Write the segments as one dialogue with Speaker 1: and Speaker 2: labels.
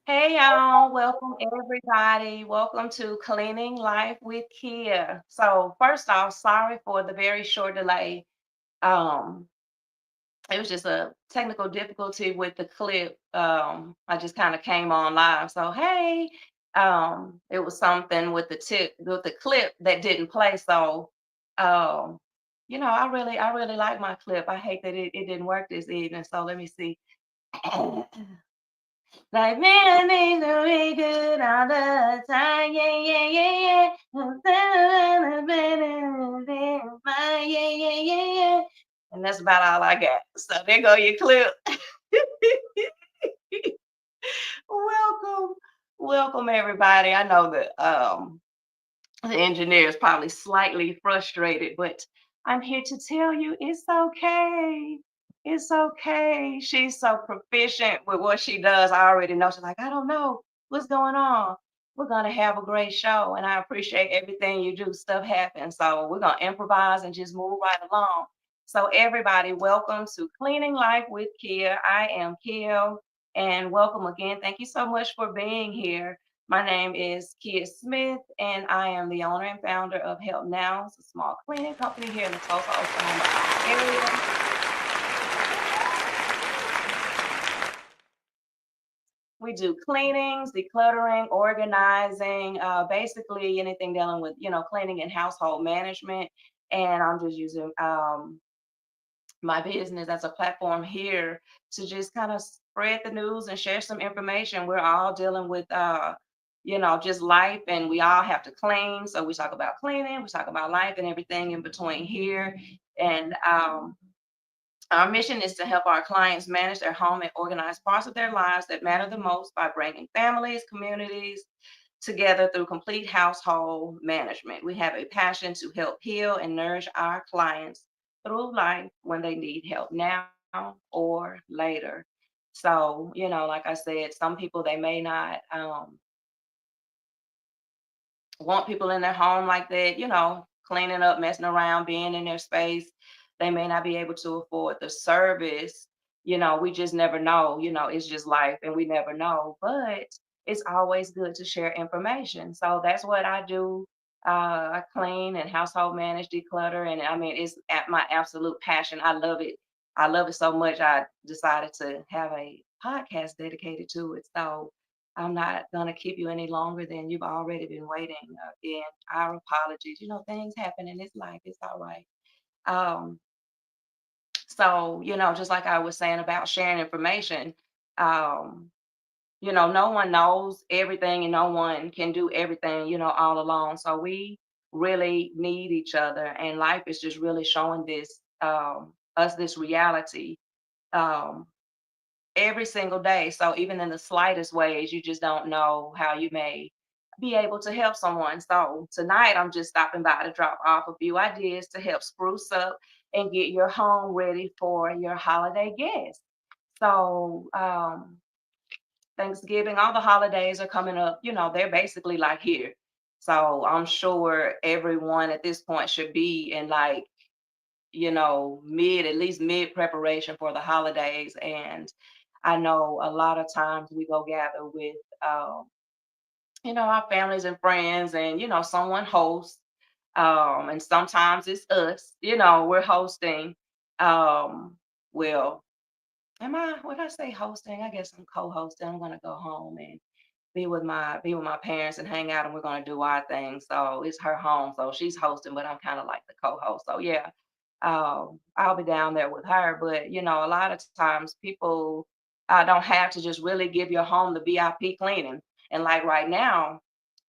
Speaker 1: Hey y'all, welcome everybody. Welcome to Cleaning Life with Kia. So first off, sorry for the very short delay. Um, it was just a technical difficulty with the clip. I just kind of came on live. So hey, it was something with the clip that didn't play. So um, I really like my clip. I hate that it didn't work this evening. So let me see. Like feeling to be good all the time, yeah, yeah, yeah, yeah. Yeah, yeah, yeah, yeah. And that's about all I got. So there go your clip. Welcome, welcome everybody. I know that the engineer is probably slightly frustrated, but I'm here to tell you it's okay. It's okay. She's so proficient with what she does. I already know. She's like, I don't know what's going on. We're going to have a great show, and I appreciate everything you do. Stuff happens. So we're going to improvise and just move right along. So, everybody, welcome to Cleaning Life with Kia. I am Kia, and welcome again. Thank you so much for being here. My name is Kia Smith, and I am the owner and founder of Help Now. It's a small cleaning company here in the Tulsa, Oklahoma area. We do cleanings, decluttering, organizing, basically anything dealing with, cleaning and household management. And I'm just using my business as a platform here to just kind of spread the news and share some information. We're all dealing with just life, and we all have to clean. So we talk about cleaning, we talk about life and everything in between here. And our mission is to help our clients manage their home and organize parts of their lives that matter the most by bringing families, communities together through complete household management. We have a passion to help heal and nourish our clients through life when they need help now or later. So, like I said, some people they may not want people in their home like that, cleaning up, messing around, being in their space. They may not be able to afford the service. We just never know. It's just life and we never know. But it's always good to share information. So that's what I do. I clean and household manage, declutter. And I mean, it's at my absolute passion. I love it. I love it so much. I decided to have a podcast dedicated to it. So I'm not gonna keep you any longer than you've already been waiting. Again, our apologies. Things happen in this life. It's all right. Um, so, just like I was saying about sharing information, um, no one knows everything and no one can do everything, all alone. So we really need each other, and life is just really showing this us this reality. Um, every single day. So even in the slightest ways, you just don't know how you may be able to help someone. So tonight, I'm just stopping by to drop off a few ideas to help spruce up and get your home ready for your holiday guests. So Thanksgiving, all the holidays are coming up. They're basically like here. So I'm sure everyone at this point should be in like at least mid preparation for the holidays. And I know a lot of times we go gather with, our families and friends, and, someone hosts. And sometimes it's us, we're hosting. Um, well, when I say hosting, I guess I'm co-hosting. I'm going to go home and be with my parents and hang out, and we're going to do our thing. So it's her home, so she's hosting, but I'm kind of like the co-host. So yeah, I'll be down there with her. But a lot of times people don't have to just really give your home the VIP cleaning. And like right now,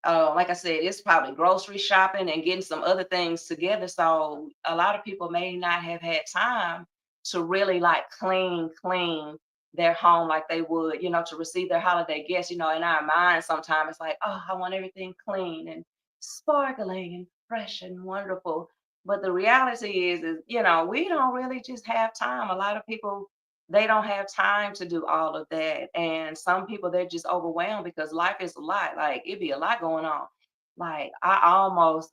Speaker 1: like I said, it's probably grocery shopping and getting some other things together. So a lot of people may not have had time to really like clean their home like they would, to receive their holiday guests. In our minds, sometimes it's like, oh, I want everything clean and sparkling and fresh and wonderful. But the reality is, we don't really just have time. A lot of people, they don't have time to do all of that. And some people, they're just overwhelmed because life is a lot. Like it'd be a lot going on. Like I almost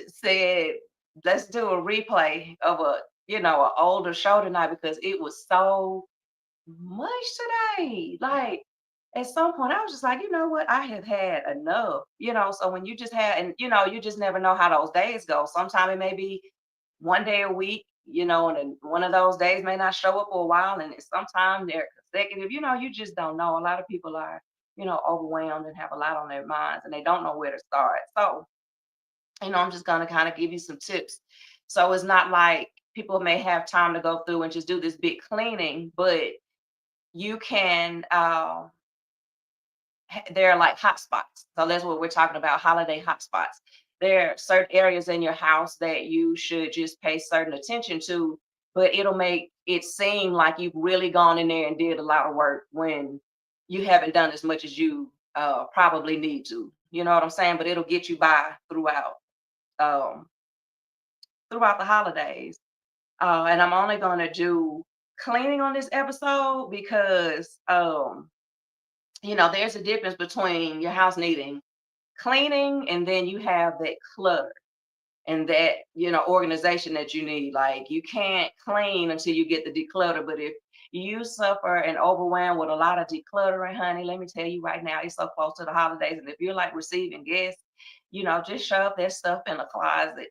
Speaker 1: said, let's do a replay of an older show tonight because it was so much today. Like at some point I was just like, you know what, I have had enough, so when you just had, and you just never know how those days go. Sometimes it may be one day a week, and then one of those days may not show up for a while, and sometimes they're consecutive. You just don't know. A lot of people are, overwhelmed and have a lot on their minds, and they don't know where to start. So, I'm just gonna kind of give you some tips. So it's not like people may have time to go through and just do this big cleaning, but you can there are like hot spots. So that's what we're talking about, holiday hot spots. There are certain areas in your house that you should just pay certain attention to, but it'll make it seem like you've really gone in there and did a lot of work when you haven't done as much as you probably need to. You know what I'm saying? But it'll get you by um, throughout the holidays. And I'm only going to do cleaning on this episode because there's a difference between your house needing cleaning and then you have that clutter and that, organization that you need. Like you can't clean until you get the declutter. But if you suffer and overwhelmed with a lot of decluttering, honey, let me tell you right now, it's so close to the holidays. And if you're like receiving guests, just shove that stuff in a closet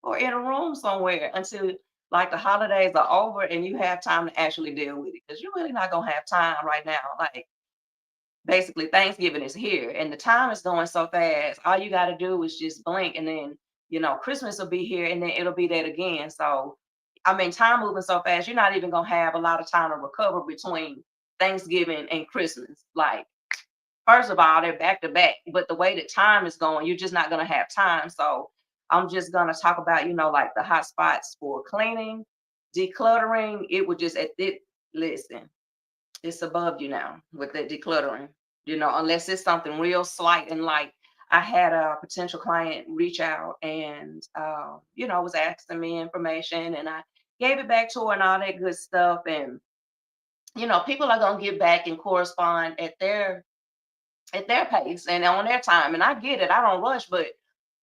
Speaker 1: or in a room somewhere until like the holidays are over and you have time to actually deal with it. Because you're really not gonna have time right now. Like basically Thanksgiving is here and the time is going so fast. All you got to do is just blink and then, Christmas will be here and then it'll be that again. So, I mean, time moving so fast, you're not even going to have a lot of time to recover between Thanksgiving and Christmas. Like, first of all, they're back to back, but the way that time is going, you're just not going to have time. So, I'm just going to talk about, like the hot spots for cleaning, decluttering. It would just, at it, listen, it's above you now with that decluttering, unless it's something real slight. And like I had a potential client reach out and, was asking me information and I gave it back to her and all that good stuff. And, people are going to get back and correspond at their pace and on their time. And I get it. I don't rush, but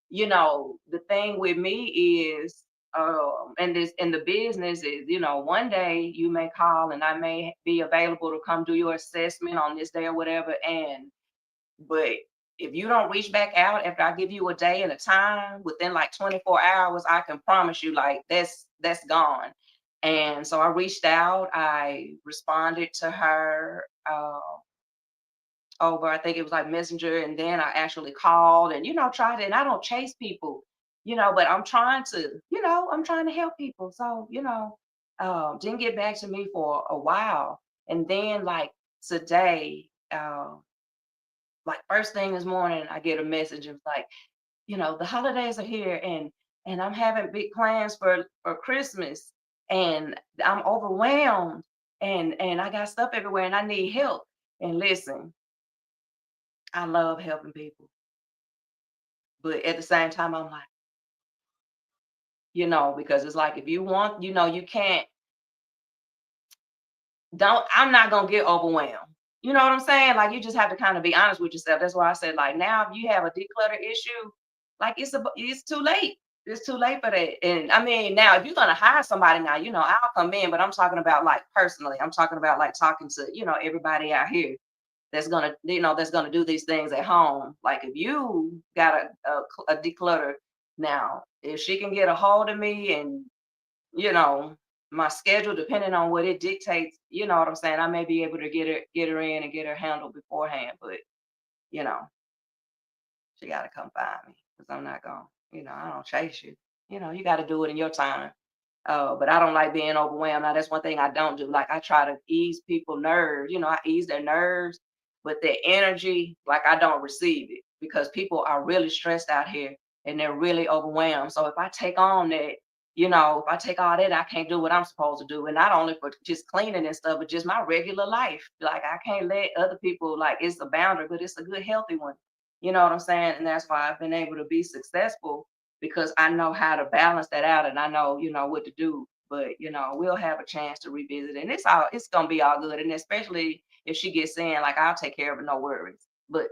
Speaker 1: the thing with me is, and this in the business is, one day you may call and I may be available to come do your assessment on this day or whatever. But if you don't reach back out after I give you a day and a time within like 24 hours, I can promise you like that's gone. And so I reached out, I responded to her, over, I think it was like Messenger, and then I actually called and tried it. And I don't chase people, but I'm trying to help people. So didn't get back to me for a while, and then like today, like first thing this morning, I get a message of like, the holidays are here, and I'm having big plans for Christmas, and I'm overwhelmed, and I got stuff everywhere, and I need help. And listen, I love helping people, but at the same time, I'm like, because it's like if you want, you can't. Don't. I'm not gonna get overwhelmed. You know what I'm saying? Like you just have to kind of be honest with yourself. That's why I said like now, if you have a declutter issue, like it's too late. It's too late for that. And I mean, now if you're gonna hire somebody now, I'll come in, but I'm talking about like personally. I'm talking about like talking to everybody out here that's gonna do these things at home. Like if you got a declutter now, if she can get a hold of me and you know my schedule, depending on what it dictates, you know what I'm saying, I may be able to get her in and get her handled beforehand. But you know, she got to come find me because I'm not going. I don't chase you. You got to do it in your time. But I don't like being overwhelmed. Now, that's one thing I don't do. Like I try to ease people' nerves. I ease their nerves, but their energy, like I don't receive it because people are really stressed out here and they're really overwhelmed. So if I take on that, if I take all that, I can't do what I'm supposed to do. And not only for just cleaning and stuff, but just my regular life. Like I can't let other people, like it's a boundary, but it's a good, healthy one. You know what I'm saying? And that's why I've been able to be successful because I know how to balance that out and I know, what to do. But, we'll have a chance to revisit it. And it's gonna be all good. And especially if she gets in, like I'll take care of it, no worries. But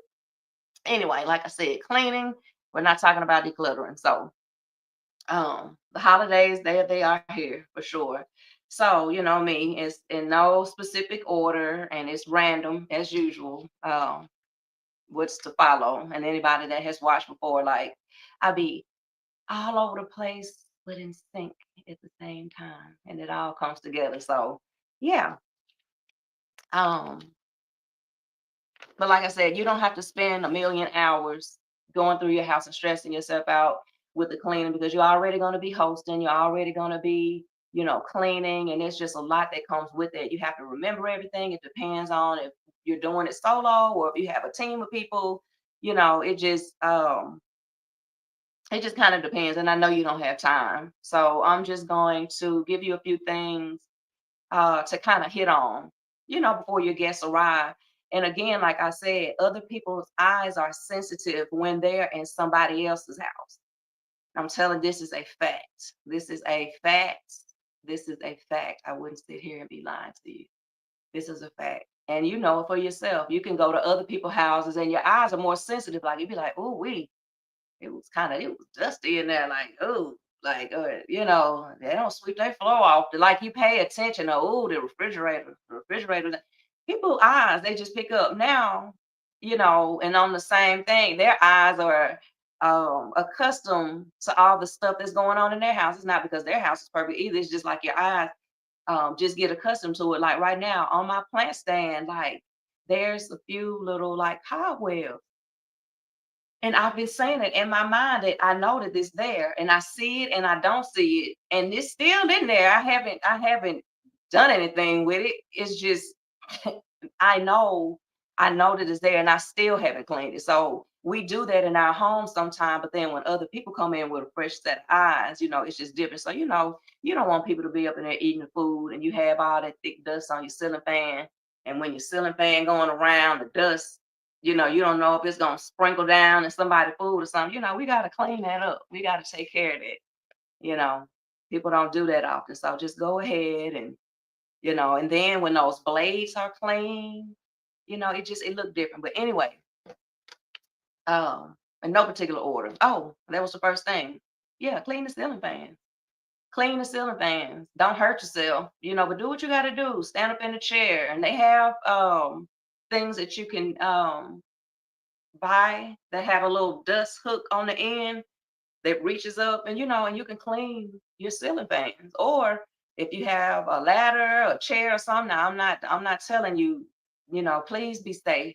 Speaker 1: anyway, like I said, cleaning, we're not talking about decluttering. So the holidays, they are here for sure. So, me, it's in no specific order and it's random as usual. What's to follow. And anybody that has watched before, like I be all over the place, but in sync at the same time. And it all comes together. So yeah. Um, but like I said, you don't have to spend a million hours going through your house and stressing yourself out with the cleaning because you're already going to be hosting, you're already going to be, cleaning, and it's just a lot that comes with it. You have to remember everything. It depends on if you're doing it solo or if you have a team of people. It just kind of depends. And I know you don't have time. So I'm just going to give you a few things to kind of hit on, before your guests arrive. And again, like I said, other people's eyes are sensitive when they're in somebody else's house. I'm telling this is a fact. This is a fact. This is a fact. I wouldn't sit here and be lying to you. This is a fact. And you know it for yourself. You can go to other people's houses and your eyes are more sensitive. Like you'd be like, oh, it was dusty in there, like, oh, like, they don't sweep their floor off. Like you pay attention, oh, the refrigerator. People eyes, they just pick up now, and on the same thing, their eyes are accustomed to all the stuff that's going on in their house. It's not because their house is perfect either. It's just like your eyes just get accustomed to it. Like right now on my plant stand, like there's a few little like cobwebs, and I've been saying it in my mind that I know that it's there and I see it and I don't see it. And it's still in there. I haven't done anything with it. It's just I know, I know that it's there and I still haven't cleaned it. So we do that in our home sometime, but then when other people come in with a fresh set of eyes, it's just different. So, you don't want people to be up in there eating the food and you have all that thick dust on your ceiling fan. And when your ceiling fan going around, the dust, you don't know if it's gonna sprinkle down in somebody's food or something. We gotta clean that up. We gotta take care of that. You know, People don't do that often. So just go ahead and then when those blades are clean, it look different. But anyway, in no particular order. Oh, that was the first thing. Yeah, clean the ceiling fans. Clean the ceiling fans. Don't hurt yourself, but do what you gotta do. Stand up in the chair. And they have things that you can buy that have a little dust hook on the end that reaches up and you can clean your ceiling fans. Or if you have a ladder, a chair or something, now I'm not telling you, please be safe.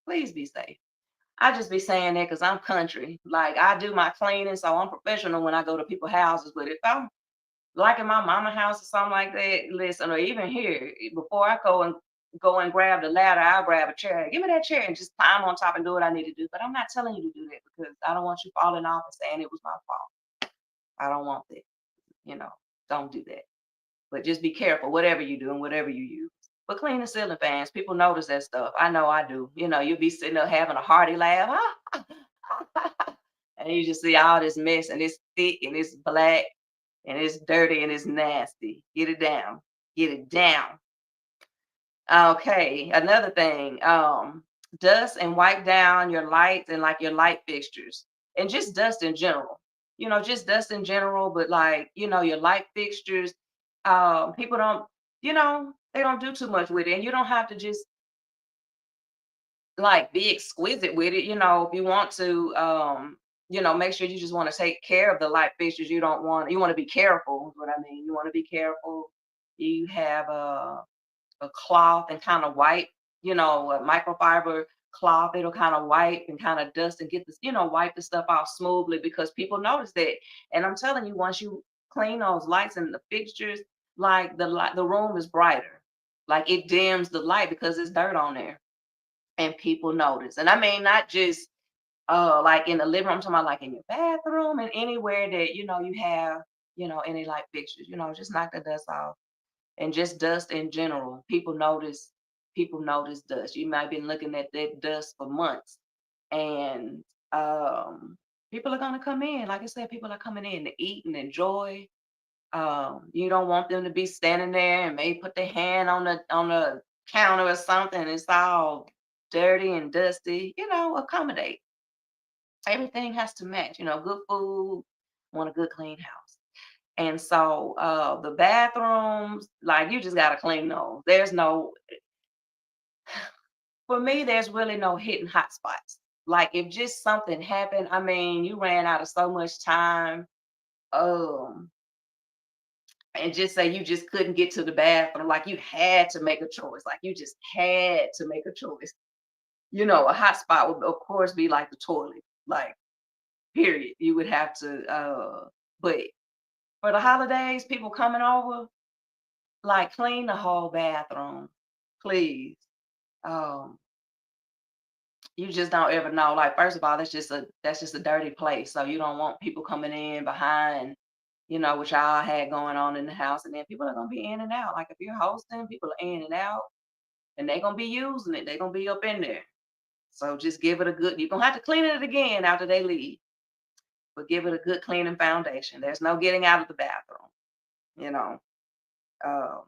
Speaker 1: Please be safe. I just be saying that because I'm country. Like I do my cleaning, so I'm professional when I go to people's houses. But if I'm like in my mama house or something like that, listen, or even here, before I go and grab the ladder, I'll grab a chair. Give me that chair and just climb on top and do what I need to do. But I'm not telling you to do that because I don't want you falling off and saying it was my fault. I don't want that. You know, don't do that. But just be careful, whatever you do and whatever you use. But clean the ceiling fans. People notice that stuff. I know I do. You'll be sitting there having a hearty laugh. And you just see all this mess and it's thick and it's black and it's dirty and it's nasty. Get it down. Get it down. Okay. Another thing, dust and wipe down your lights and like your light fixtures and just dust in general. Just dust in general, but like, your light fixtures, people don't, they don't do too much with it. And you don't have to just like be exquisite with it. If you want to, make sure you just want to take care of the light fixtures. You want to be careful, is what I mean. You want to be careful. You have a cloth and kind of wipe, a microfiber cloth. It'll kind of wipe and kind of dust and get this, wipe the stuff off smoothly because people notice that. And I'm telling you, once you clean those lights and the fixtures, like the room is brighter. Like it dims the light because it's dirt on there and people notice. And I mean, not just like in the living room, I'm talking about like in your bathroom and anywhere that you have any light fixtures. Just knock the dust off and just dust in general. People notice dust. You might have been looking at that dust for months, and people are gonna come in. Like I said, people are coming in to eat and enjoy. You don't want them to be standing there and maybe put their hand on the counter or something. It's all dirty and dusty. Accommodate. Everything has to match. Good food. Want a good clean house. And so the bathrooms, like you just gotta clean those. There's no For me, there's really no hidden hot spots. Like if just something happened, I mean, you ran out of so much time, um, and just say you just couldn't get to the bathroom, like you had to make a choice, like you just had to make a choice. A hot spot would of course be like the toilet, like period. You would have to, but for the holidays, people coming over, like clean the whole bathroom, please. Um, you just don't ever know. Like, first of all, that's just a dirty place. So you don't want people coming in behind, what y'all had going on in the house. And then people are gonna be in and out. Like if you're hosting, people are in and out and they're gonna be using it. They're gonna be up in there. So just give it a good, you're gonna have to clean it again after they leave, but give it a good cleaning foundation. There's no getting out of the bathroom, you know. Um,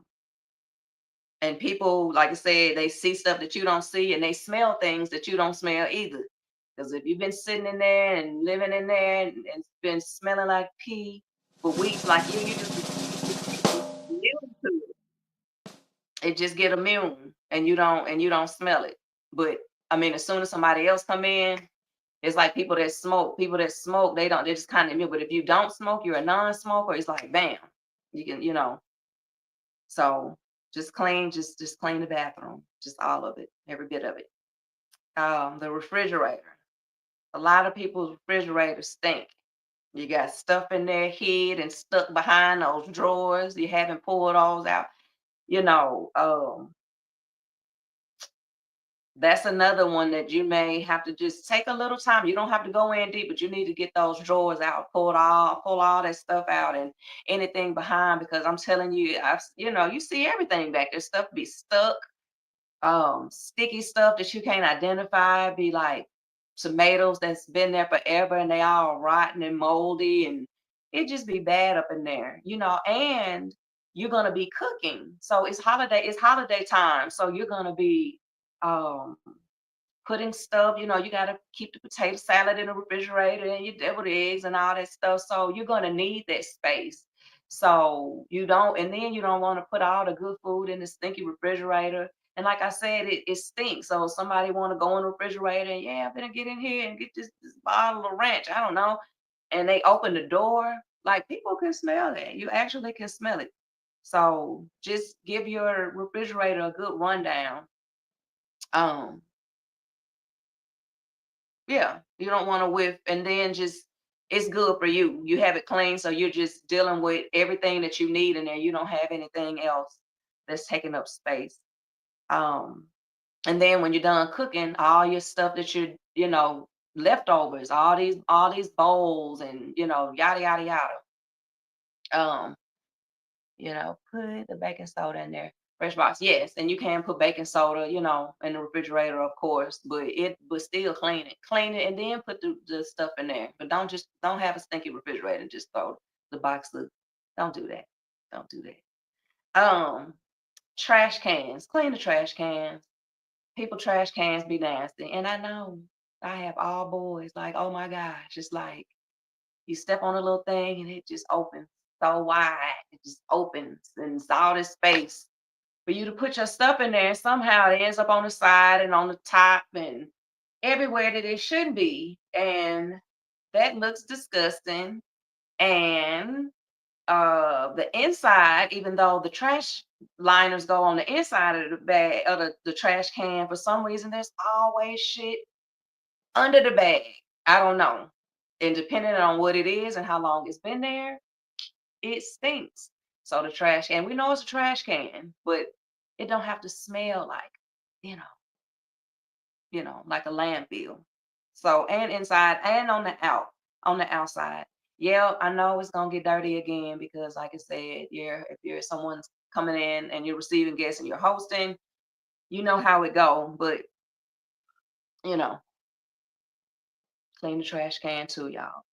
Speaker 1: and people, like I said, they see stuff that you don't see and they smell things that you don't smell either. Because if you've been sitting in there and living in there and it's been smelling like pee for weeks, like you just get immune to it. It just get immune and you don't smell it. But I mean, as soon as somebody else come in, it's like people that smoke. People that smoke, they just kind of immune. But if you don't smoke, you're a non-smoker, it's like bam. You can. So just clean, just clean the bathroom, just all of it, every bit of it. The refrigerator. A lot of people's refrigerators stink. You got stuff in there hid and stuck behind those drawers. You haven't pulled those out. You know, um, that's another one that you may have to just take a little time. You don't have to go in deep, but you need to get those drawers out, pull all that stuff out and anything behind because I'm telling you, you see everything back there. Stuff be stuck, sticky stuff that you can't identify, be like tomatoes that's been there forever and they all rotten and moldy and it just be bad up in there, and you're gonna be cooking. So it's holiday time. So you're gonna be um putting stuff, you gotta keep the potato salad in the refrigerator and your deviled eggs and all that stuff. So you're gonna need that space. So you don't, and then you don't want to put all the good food in the stinky refrigerator. And like I said, it stinks. So somebody want to go in the refrigerator and yeah, I'm gonna get in here and get this bottle of ranch. I don't know. And they open the door, like people can smell that. You actually can smell it. So just give your refrigerator a good rundown. Um, Yeah, you don't want to whiff, and then just it's good for you. You have it clean, so you're just dealing with everything that you need in there. You don't have anything else that's taking up space. Um, and then when you're done cooking, all your stuff that leftovers, all these bowls, and yada yada yada. Um, put the baking soda in there. Fresh box, yes, and you can put baking soda, in the refrigerator, of course, but still clean it, and then put the stuff in there. But don't have a stinky refrigerator and just throw the box of. Don't do that. Don't do that. Um, Trash cans, clean the trash cans. People trash cans be nasty, and I know I have all boys. Like, oh my gosh, it's like you step on a little thing and it just opens so wide. It just opens and it's all this space for you to put your stuff in there. And somehow it ends up on the side and on the top and everywhere that it shouldn't be. And that looks disgusting. And the inside, even though the trash liners go on the inside of the bag of the trash can, for some reason there's always shit under the bag. I don't know. And depending on what it is and how long it's been there, it stinks. So the trash can, we know it's a trash can, but it don't have to smell like, you know, like a landfill. So and inside and on the outside. Yeah, I know it's gonna get dirty again because like I said, if you're someone's coming in and you're receiving guests and you're hosting, you know how it go, but you know, clean the trash can too, y'all.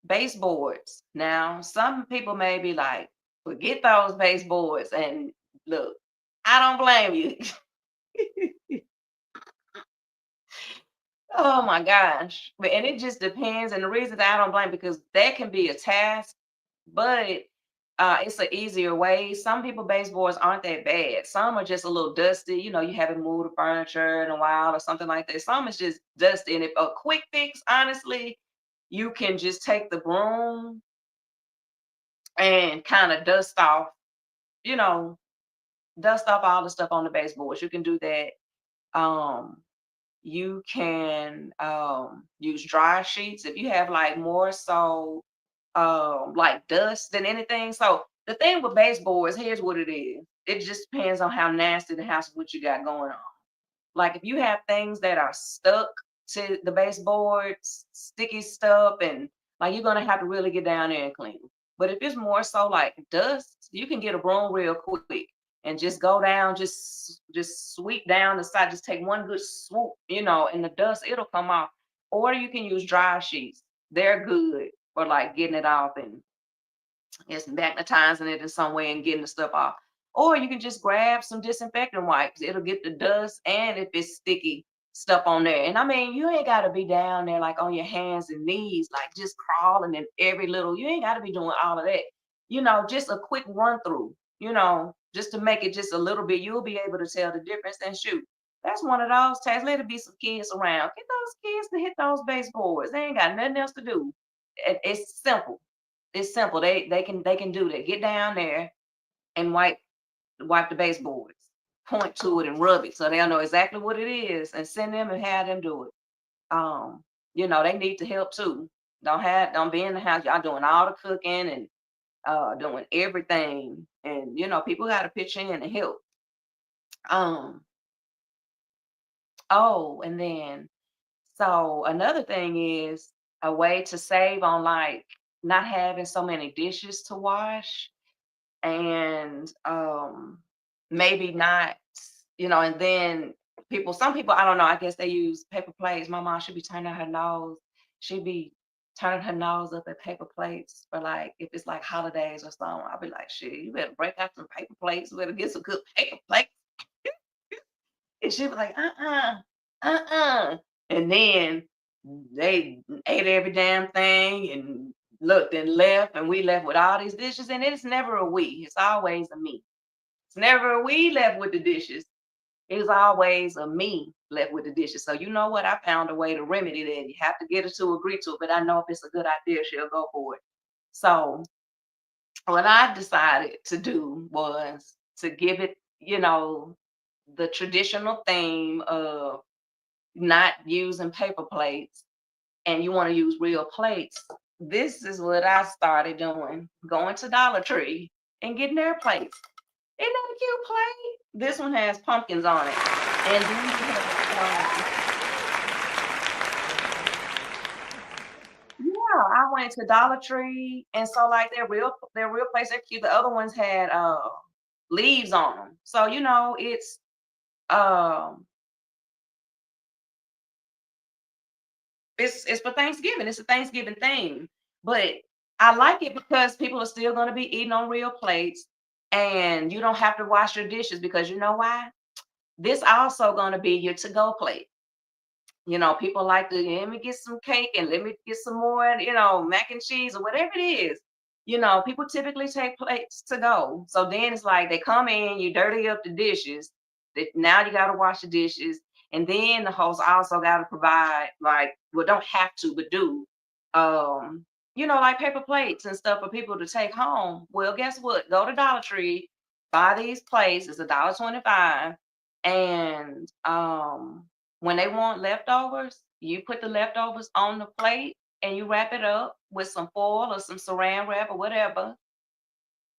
Speaker 1: Baseboards. Now, some people may be like, forget those baseboards. And look, I don't blame you. Oh my gosh. And it just depends. And the reason that I don't blame because that can be a task but it's an easier way. Some people baseboards aren't that bad. Some are just a little dusty. You haven't moved the furniture in a while or something like that. Some is just dusty. And if a quick fix, honestly, you can just take the broom and kind of you know, dust off all the stuff on the baseboards. You can do that. Um, you can use dry sheets if you have like more so like dust than anything. So the thing with baseboards, here's what it is. It just depends on how nasty the house what you got going on. Like if you have things that are stuck to the baseboards, sticky stuff, and like you're gonna have to really get down there and clean. But if it's more so like dust, you can get a broom real quick and just go down, just sweep down the side, just take one good swoop, and the dust it'll come off. Or you can use dry sheets. They're good for like getting it off and it's magnetizing it in some way and getting the stuff off. Or you can just grab some disinfectant wipes. It'll get the dust and if it's sticky stuff on there. And I mean, you ain't got to be down there like on your hands and knees, like just crawling in every little, you ain't got to be doing all of that. Just a quick run through, just to make it just a little bit, you'll be able to tell the difference. And shoot, that's one of those tasks. Let it be some kids around. Get those kids to hit those baseboards. They ain't got nothing else to do. It's simple. It's simple. They can do that. Get down there and wipe the baseboards. Point to it and rub it so they'll know exactly what it is and send them and have them do it. They need to help too. Don't be in the house. Y'all doing all the cooking and doing everything. And people gotta pitch in and help. Um, oh, and then so another thing is a way to save on like not having so many dishes to wash and maybe not, and then some people, I don't know, I guess they use paper plates. My mom should be turning her nose, she'd be turning her nose up at paper plates for like if it's like holidays or something. I'll be like, shit, you better break out some paper plates, you better get some good paper plates. And she'd be like, uh-uh. And then they ate every damn thing and looked and left, and we left with all these dishes. And it's never a we, it's always a me. It's never a we left with the dishes. It's always a me left with the dishes. So you know what? I found a way to remedy that. You have to get her to agree to it, but I know if it's a good idea, she'll go for it. So what I decided to do was to give it, the traditional theme of not using paper plates and you want to use real plates. This is what I started doing, going to Dollar Tree and getting their plates. Isn't that a cute plate? This one has pumpkins on it. And then you yeah, I went to Dollar Tree and so like they're real plates, they're cute. The other ones had leaves on them. So um it's for Thanksgiving. It's a Thanksgiving thing. But I like it because people are still going to be eating on real plates and you don't have to wash your dishes because you know why? This also going to be your to-go plate. People like to let me get some cake and let me get some more, mac and cheese or whatever it is. People typically take plates to go. So then it's like they come in, you dirty up the dishes. Now you got to wash the dishes. And then the host also got to provide, like, well, don't have to, but do, like paper plates and stuff for people to take home. Well, guess what? Go to Dollar Tree, buy these plates. It's $1.25. And when they want leftovers, you put the leftovers on the plate and you wrap it up with some foil or some saran wrap or whatever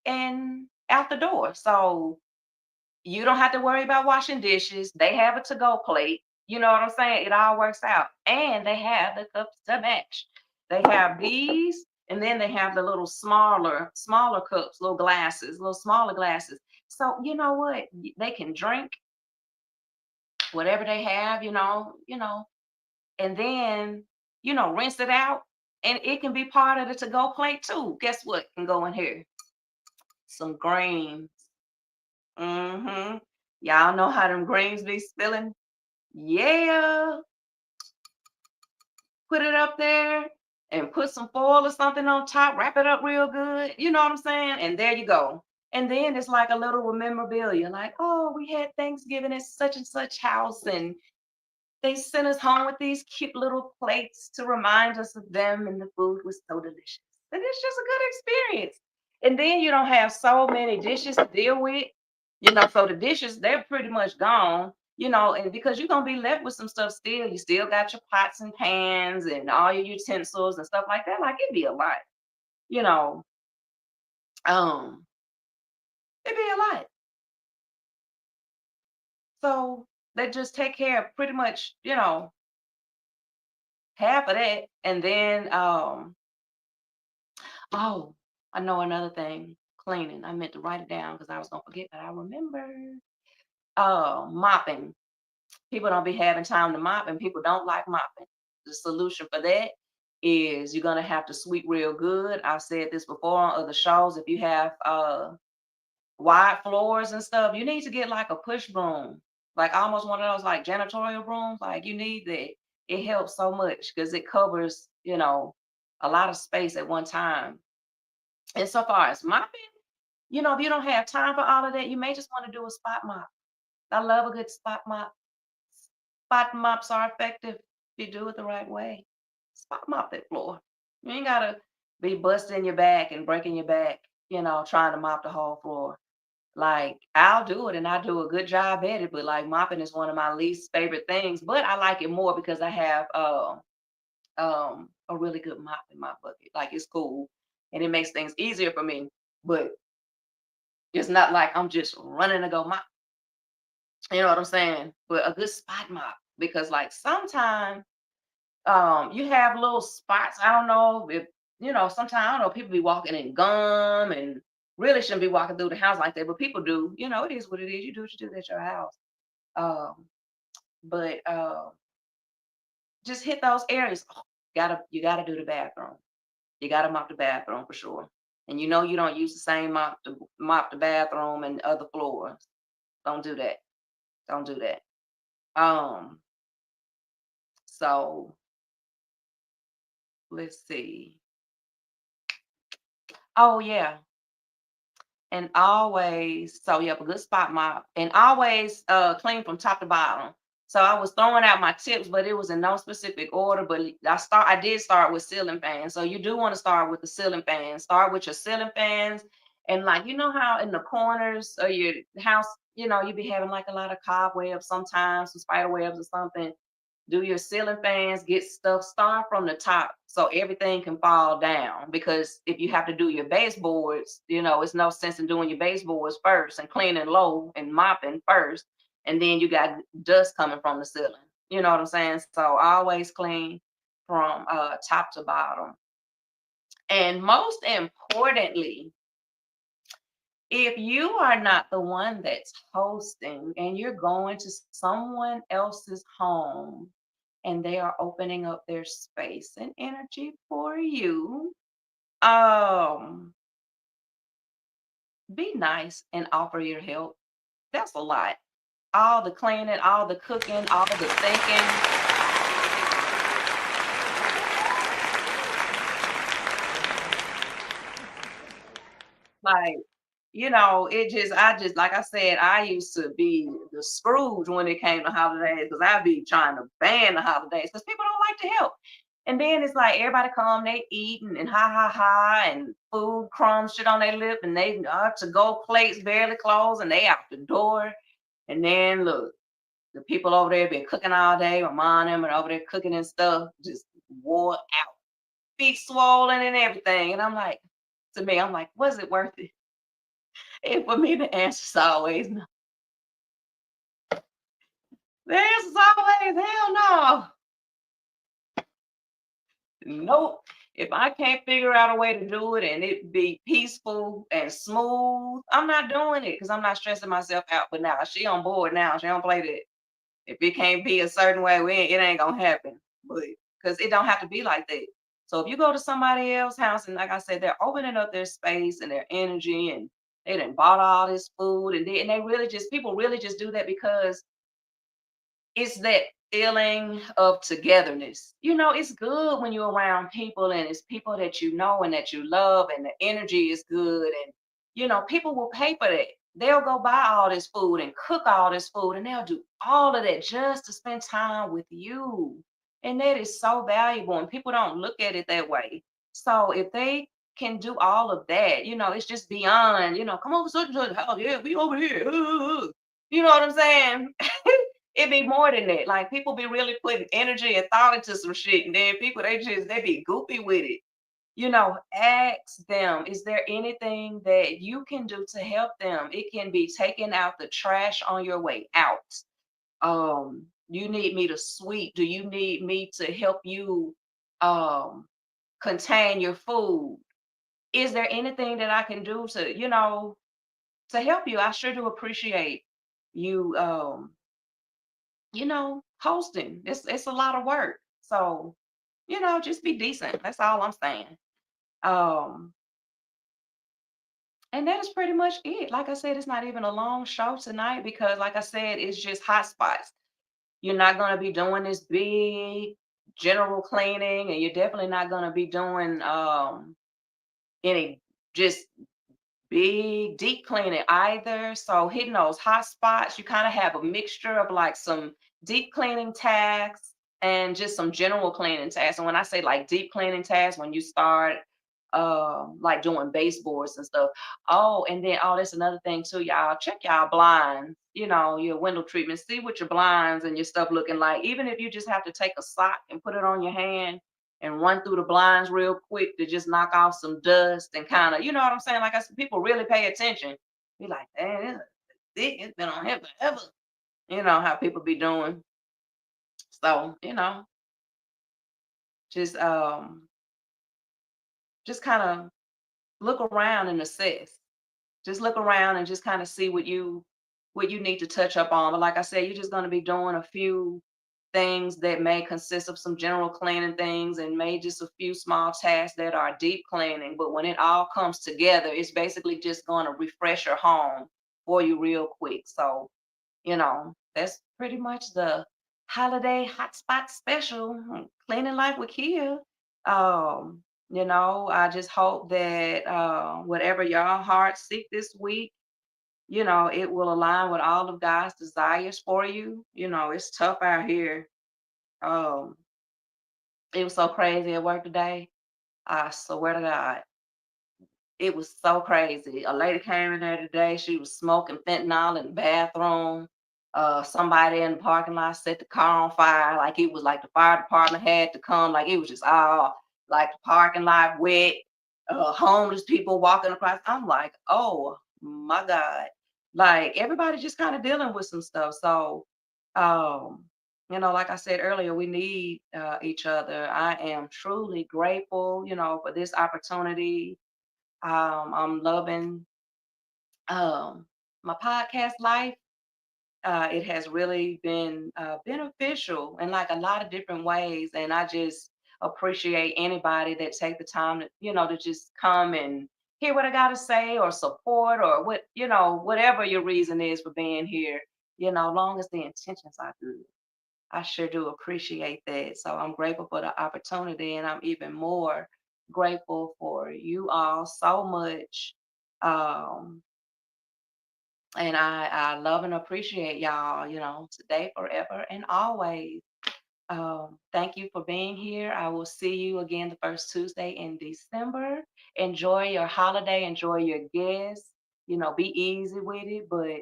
Speaker 1: and out the door. So you don't have to worry about washing dishes. They have a to-go plate. You know what I'm saying? It all works out. And they have the cups to match. They have these, and then they have the little smaller cups, little glasses, little smaller glasses. So you know what? They can drink whatever they have, and then, rinse it out. And it can be part of the to-go plate too. Guess what can go in here? Some greens. Y'all know how them greens be spilling? Yeah. Put it up there. and put some foil or something on top, wrap it up real good. You know what I'm saying? And there you go. And then it's like a little memorabilia, like, oh, we had Thanksgiving at such and such house, and they sent us home with these cute little plates to remind us of them, and the food was so delicious. And it's just a good experience. And then you don't have so many dishes to deal with, so the dishes, they're pretty much gone, and because you're gonna be left with some stuff still, you still got your pots and pans and all your utensils and stuff like that. Like it'd be a lot, you know. Um, it'd be a lot. So they just take care of pretty much, half of that. And then oh, I know another thing, cleaning. I meant to write it down because I was gonna forget, but I remember. Mopping. People don't be having time to mop, and people don't like mopping. The solution for that is you're gonna have to sweep real good. I've said this before on other shows. If you have wide floors and stuff, you need to get like a push broom, like almost one of those like janitorial brooms. Like you need that. It helps so much because it covers, a lot of space at one time. And so far as mopping, if you don't have time for all of that, you may just want to do a spot mop. I love a good spot mop. Spot mops are effective if you do it the right way. Spot mop that floor. You ain't gotta be busting your back and breaking your back, trying to mop the whole floor. Like I'll do it and I do a good job at it, but like mopping is one of my least favorite things. But I like it more because I have a really good mop in my bucket. Like it's cool and it makes things easier for me. But it's not like I'm just running to go mop. You know what I'm saying? But a good spot mop because like sometimes you have little spots. I don't know if sometimes I don't know, people be walking in gum and really shouldn't be walking through the house like that, but people do. It is what it is. You do what you do at your house. Um, but just hit those areas. Oh, you gotta do the bathroom. You gotta mop the bathroom for sure. And you don't use the same mop to mop the bathroom and other floors. Don't do that. Don't do that. Um, so let's see. Oh yeah. And always, so you have a good spot mop and always clean from top to bottom. So I was throwing out my tips, but it was in no specific order. But I did start with ceiling fans. So you do want to start with the ceiling fans. Start with your ceiling fans. And like how in the corners of your house, you be having like a lot of cobwebs sometimes, some spider webs or something. Do your ceiling fans, get stuff, start from the top so everything can fall down. Because if you have to do your baseboards, it's no sense in doing your baseboards first and cleaning low and mopping first. And then you got dust coming from the ceiling. You know what I'm saying? So always clean from top to bottom. And most importantly, if you are not the one that's hosting and you're going to someone else's home and they are opening up their space and energy for you, um, be nice and offer your help. That's a lot. All the cleaning, all the cooking, all the thinking. Like, like I said, I used to be the Scrooge when it came to holidays because I'd be trying to ban the holidays because people don't like to help. And then it's like everybody come, they eating and ha ha ha, and food crumbs shit on their lip, and they to go plates barely closed, and they out the door. And then look, the people over there been cooking all day, my mom and them and over there cooking and stuff, just wore out, feet swollen and everything. And I'm like, to me, I'm like, was it worth it? And for me, the answer's always no. The answer's always hell no. Nope. If I can't figure out a way to do it and it be peaceful and smooth, I'm not doing it because I'm not stressing myself out. But now she on board now. She don't play that. If it can't be a certain way, it ain't gonna happen. But because it don't have to be like that. So if you go to somebody else's house and like I said, they're opening up their space and their energy and they done bought all this food and they really just people really just do that because it's that feeling of togetherness. It's good when you're around people and it's people that you know and that you love and the energy is good. And, people will pay for that. They'll go buy all this food and cook all this food and they'll do all of that just to spend time with you. And that is so valuable. And people don't look at it that way. So if they can do all of that, it's just beyond, come over to such and such house. Yeah, we over here. You know what I'm saying? It be more than that. Like people be really putting energy and thought into some shit, and then people they be goofy with it. Ask them, is there anything that you can do to help them? It can be taking out the trash on your way out. You need me to sweep? Do you need me to help you um contain your food? Is there anything that I can do to help you? I sure do appreciate you hosting. It's a lot of work. So, just be decent. That's all I'm saying. Um, and that is pretty much it. Like I said, it's not even a long show tonight because, like I said, it's just hot spots. You're not going to be doing this big general cleaning, and you're definitely not going to be doing any just big deep cleaning either. So hitting those hot spots, you kind of have a mixture of like some deep cleaning tasks and just some general cleaning tasks. And when I say like deep cleaning tasks, when you start like doing baseboards and stuff. Oh, and then that's another thing too, y'all. Check y'all blinds, your window treatment. See what your blinds and your stuff looking like. Even if you just have to take a sock and put it on your hand and run through the blinds real quick to just knock off some dust and kind of, you know what I'm saying? Like I said, people really pay attention. Be like, damn, it's been on here forever. You know how people be doing. So, just just kind of look around and assess. Just look around and just kind of see what you need to touch up on. But like I said, you're just going to be doing a few things that may consist of some general cleaning things and may just a few small tasks that are deep cleaning. But when it all comes together, it's basically just going to refresh your home for you real quick. So, that's pretty much the holiday hotspot special, Cleaning Life with Kia. I just hope that whatever your heart seek this week, it will align with all of God's desires for you. It's tough out here. Um, it was so crazy at work today. I swear to God, it was so crazy. A lady came in there today. She was smoking fentanyl in the bathroom. Somebody in the parking lot set the car on fire. Like it was like the fire department had to come. Like it was just all like the parking lot wet. Homeless people walking across. I'm like, oh my God. Like everybody just kind of dealing with some stuff. So, like I said earlier, we need each other. I am truly grateful, for this opportunity. I'm loving my podcast life. It has really been beneficial in like a lot of different ways, and I just appreciate anybody that take the time to to just come and hear what I got to say or support or whatever your reason is for being here. Long as the intentions are good. I sure do appreciate that. So I'm grateful for the opportunity, and I'm even more grateful for you all so much. Um, and I love and appreciate y'all, today, forever, and always. Thank you for being here. I will see you again the first Tuesday in December. Enjoy your holiday, enjoy your guests. Be easy with it, but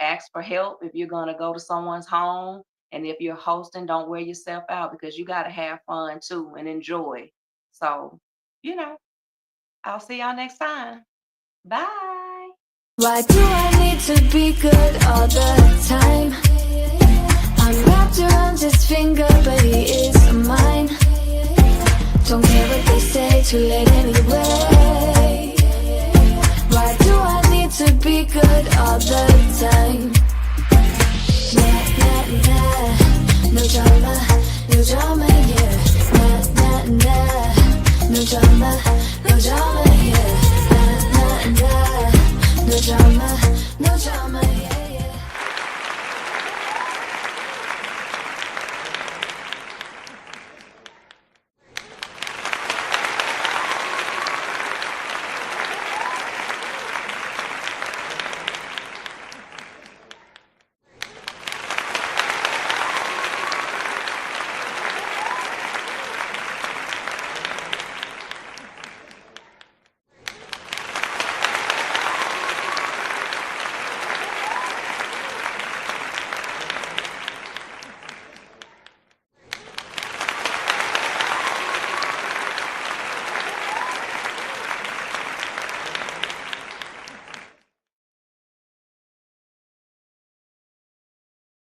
Speaker 1: ask for help if you're gonna go to someone's home. And if you're hosting, don't wear yourself out because you gotta have fun too and enjoy. So, you know, I'll see y'all next time. Bye.
Speaker 2: Why do I need to be good all the time? I'm wrapped around his finger, but he is mine. Don't care what they say, too late anyway. Why do I need to be good all the time? Nah, nah, nah, no drama, yeah. Nah, nah, nah, no drama, yeah. Nah, nah, nah, no drama, no drama.